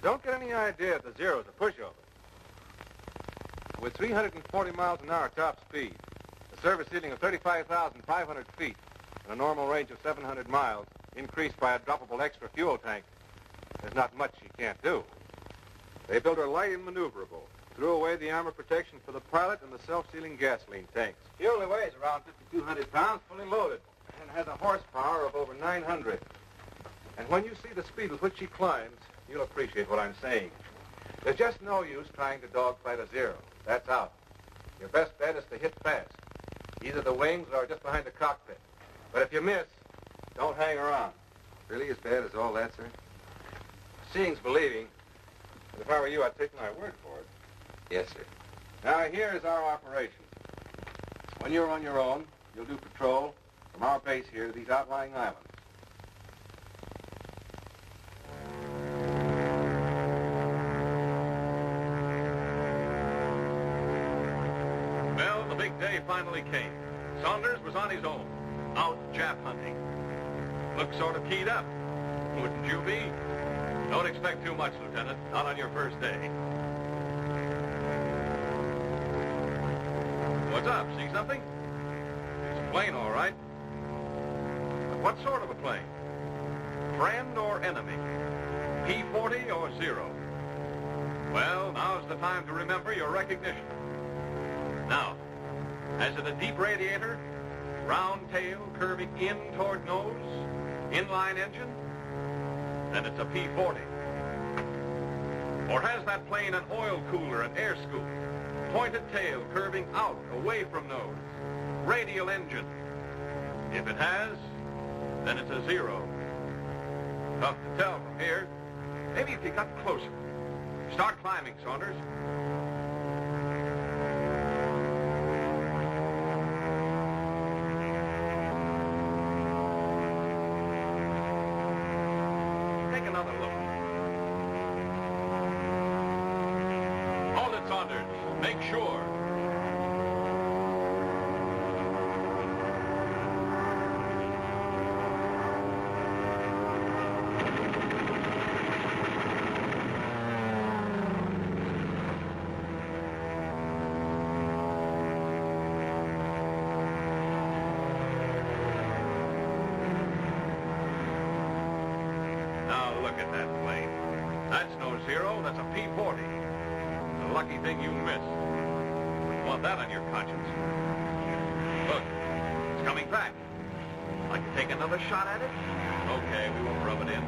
But don't get any idea that the Zero's a pushover. With 340 miles an hour top speed, a service ceiling of 35,500 feet, and a normal range of 700 miles, increased by a droppable extra fuel tank, there's not much she can't do. They built her light and maneuverable, threw away the armor protection for the pilot and the self-sealing gasoline tanks. She only weighs around 5,200 pounds, fully loaded, and has a horsepower of over 900. And when you see the speed with which she climbs, you'll appreciate what I'm saying. There's just no use trying to dogfight a Zero. That's out. Your best bet is to hit fast, either the wings or just behind the cockpit. But if you miss, don't hang around. Really as bad as all that, sir? Seeing's believing. But if I were you, I'd take my word for it. Yes, sir. Now, here's our operation. When you're on your own, you'll do patrol from our base here to these outlying islands. Well, the big day finally came. Saunders was on his own, out Jap hunting. Looked sort of keyed up. Wouldn't you be? Don't expect too much, Lieutenant. Not on your first day. What's up? See something? It's a plane, all right. But what sort of a plane? Friend or enemy? P-40 or Zero? Well, now's the time to remember your recognition. Now, has it a deep radiator? Round tail curving in toward nose? Inline engine? Then it's a P-40. Or has that plane an oil cooler and air scoop? Pointed tail curving out, away from nose? Radial engine? If it has, then it's a Zero. Tough to tell from here. Maybe if you got closer. Start climbing, Saunders. Take another look. Hold it, Saunders. Make sure. Look at that plane. That's no Zero, that's a P-40. It's a lucky thing you missed. Wouldn't want that on your conscience. Look, it's coming back. Like to take another shot at it? Okay, we won't rub it in.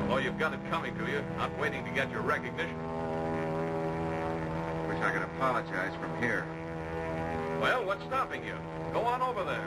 Although you've got it coming to you, not waiting to get your recognition. Wish I could apologize from here. Well, what's stopping you? Go on over there.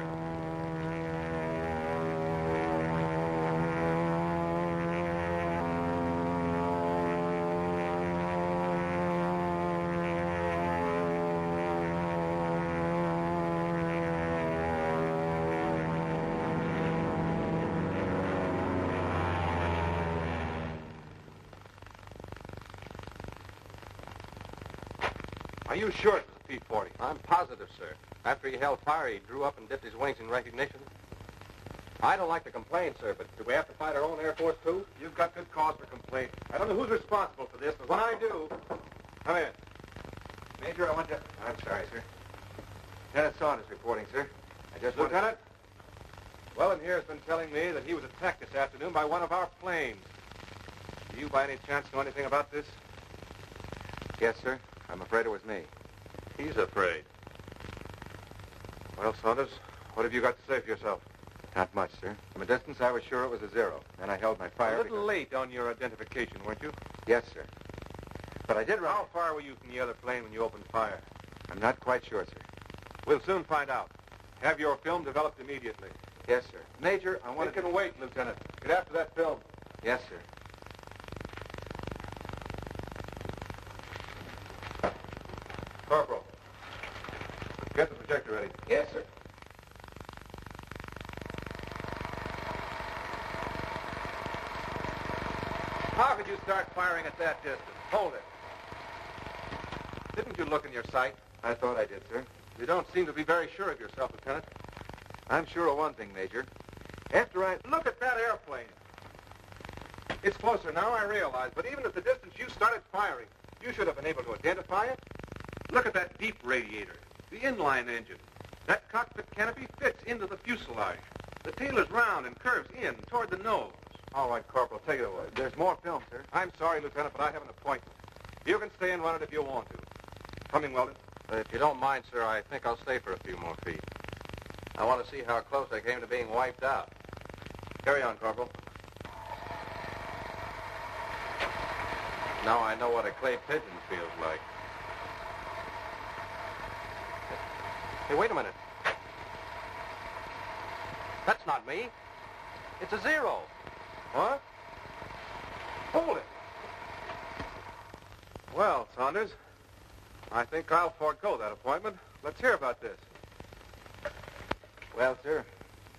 Are you sure it was a P-40? I'm positive, sir. After he held fire, he drew up and dipped his wings in recognition. I don't like to complain, sir, but do we have to fight our own Air Force, too? You've got good cause for complaint. I don't know who's responsible for this, but when I do... Come in. Major, I want to... I'm sorry, sir. Lieutenant Saunders reporting, sir. I just Lieutenant? Wellen here has been telling me that he was attacked this afternoon by one of our planes. Do you, by any chance, know anything about this? Yes, sir. I'm afraid it was me. He's afraid. Well, Saunders, what have you got to say for yourself? Not much, sir. From a distance, I was sure it was a Zero. Then I held my fire. A little late on your identification, weren't you? Yes, sir. But I did run... How far were you from the other plane when you opened fire? I'm not quite sure, sir. We'll soon find out. Have your film developed immediately. Yes, sir. Major, I want to... It can wait, Lieutenant. Get after that film. Yes, sir. Corporal, get the projector ready. Yes, sir. How could you start firing at that distance? Hold it. Didn't you look in your sight? I thought I did, sir. You don't seem to be very sure of yourself, Lieutenant. I'm sure of one thing, Major. After I... Look at that airplane. It's closer now, I realize, but even at the distance you started firing, you should have been able to identify it. Look at that deep radiator, the inline engine. That cockpit canopy fits into the fuselage. The tail is round and curves in toward the nose. All right, Corporal, take it away. There's more film, sir. I'm sorry, Lieutenant, but I have an appointment. You can stay and run it if you want to. Coming, Weldon? If you don't mind, sir, I think I'll stay for a few more feet. I want to see how close I came to being wiped out. Carry on, Corporal. Now I know what a clay pigeon feels like. Hey, wait a minute. That's not me. It's a 0. What? Hold it. Well, Saunders, I think I'll forego that appointment. Let's hear about this. Well, sir,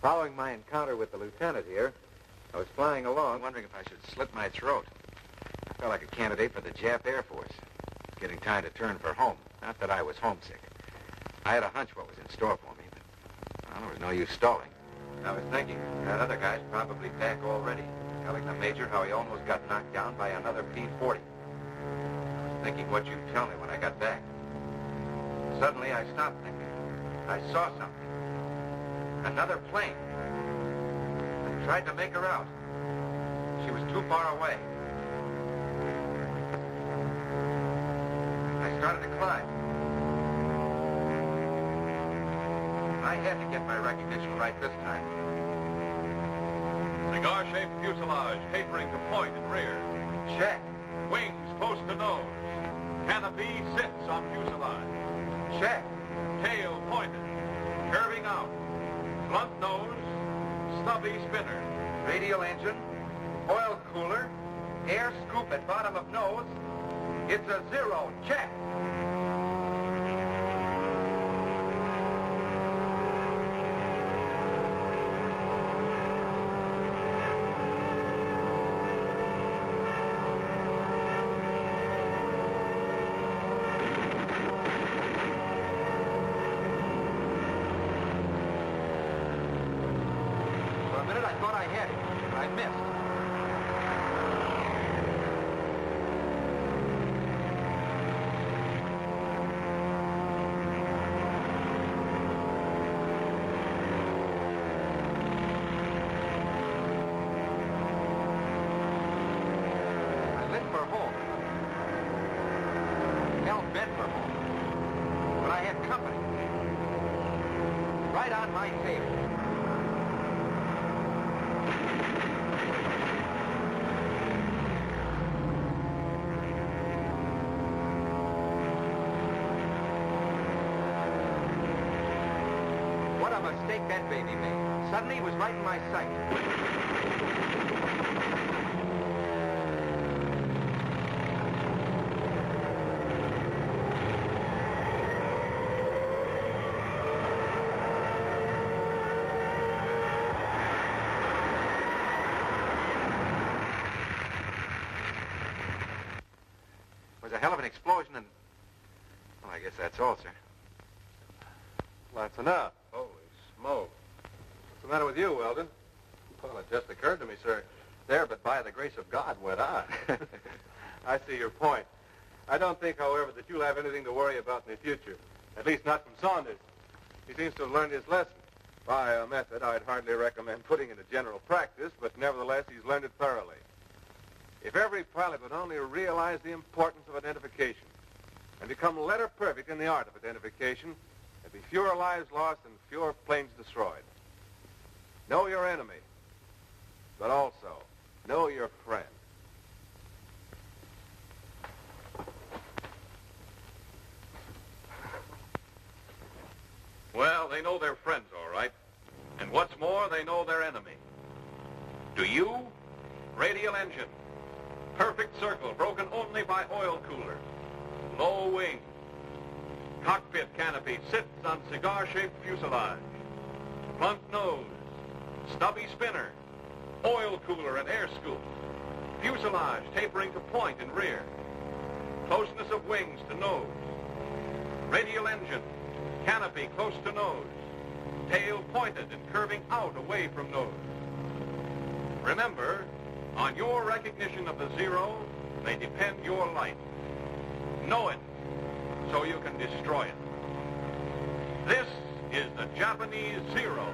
following my encounter with the lieutenant here, I was flying along, wondering if I should slit my throat. I felt like a candidate for the Jap Air Force. It's getting time to turn for home. Not that I was homesick. I had a hunch what was in store for me, but well, there was no use stalling. I was thinking, that other guy's probably back already, telling the major how he almost got knocked down by another Pt.2. I was thinking what you'd tell me when I got back. Suddenly, I stopped thinking. I saw something. Another plane. I tried to make her out. She was too far away. I started to climb. I had to get my recognition right this time. Cigar-shaped fuselage tapering to point and rear. Check. Wings close to nose. Canopy sits on fuselage. Check. Tail pointed. Curving out. Blunt nose. Stubby spinner. Radial engine. Oil cooler. Air scoop at bottom of nose. It's a 0. Check. I thought I had it, but I missed. I lit for home. Hell bent for home. But I had company. Right on my tail. What a mistake that baby made. Suddenly it was right in my sight. It was a hell of an explosion and... Well, I guess that's all, sir. That's enough. Holy smoke. What's the matter with you, Weldon? Well, it just occurred to me, sir. There, but by the grace of God, went on. I see your point. I don't think, however, that you'll have anything to worry about in the future. At least not from Saunders. He seems to have learned his lesson. By a method I'd hardly recommend putting into general practice, but nevertheless he's learned it thoroughly. If every pilot would only realize the importance of identification and become letter perfect in the art of identification, there'd be fewer lives lost and fewer planes destroyed. Know your enemy, but also know your friend. Well, they know their friends, all right. And what's more, they know their enemy. Do you? Radial engine. Perfect circle, broken only by oil cooler. Low wing. Cockpit canopy sits on cigar-shaped fuselage. Blunt nose. Stubby spinner. Oil cooler and air scoop. Fuselage tapering to point and rear. Closeness of wings to nose. Radial engine. Canopy close to nose. Tail pointed and curving out away from nose. Remember, On your recognition of the zero, may depend your life. Know it, so you can destroy it. This is the Japanese Zero.